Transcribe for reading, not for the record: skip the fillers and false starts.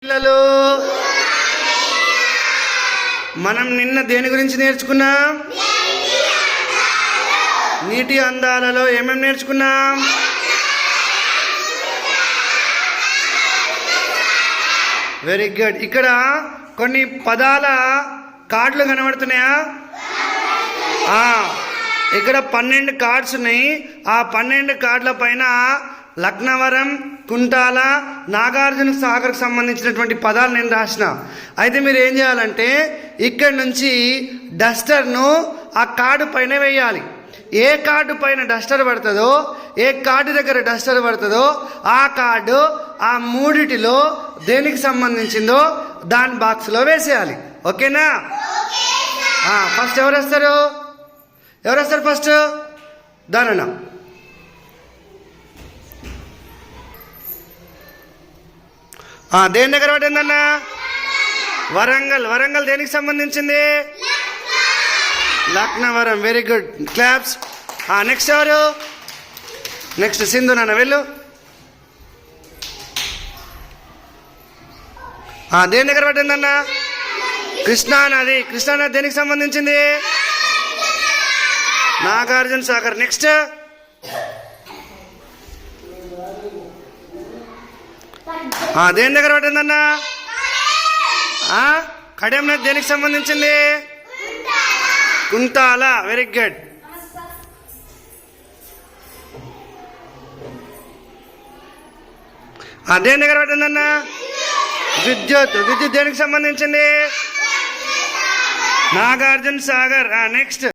పిల్లలు, మనం నిన్న దేని గురించి నేర్చుకున్నాం? నీటి అందాలలో ఏమేమి నేర్చుకున్నాం? Very good. ఇక్కడ కొన్ని పదాల కార్డులు కనబడుతున్నాయా? ఇక్కడ 12 కార్డ్స్ ఉన్నాయి. ఆ 12 కార్డుల పైన లక్నవరం, కుంటాల, నాగార్జున సాగర్కు సంబంధించినటువంటి పదాలు నేను రాసిన. అయితే మీరు ఏం చేయాలంటే ఇక్కడి నుంచి డస్టర్ను ఆ కార్డు పైన వేయాలి. ఏ కార్డు పైన డస్టర్ పడుతుందో, ఏ కార్డు దగ్గర డస్టర్ పడుతుందో ఆ కార్డు ఆ మూడిటిలో దేనికి సంబంధించిందో దాని బాక్స్లో వేసేయాలి. ఓకేనా? ఫస్ట్ ఎవరు వస్తారు? ఫస్ట్ దానన్న. దేని దగ్గర పడిందన్న? వరంగల్. వరంగల్ దేనికి సంబంధించింది? Laknavaram. Very good, claps. Next ఎవరు? నెక్స్ట్ సింధు నాన్న, వెళ్ళు. దేని దగ్గర పడిందన్న? కృష్ణానది. కృష్ణానది దేనికి సంబంధించింది? నాగార్జున సాగర్. నెక్స్ట్ దేని దగ్గర పడిందన్న? కడియం నది దేనికి సంబంధించింది? కుంటాల. Very good. దేని దగ్గర పడిందన్న? విద్యుత్. విద్యుత్ దేనికి సంబంధించింది? నాగార్జున సాగర్. నెక్స్ట్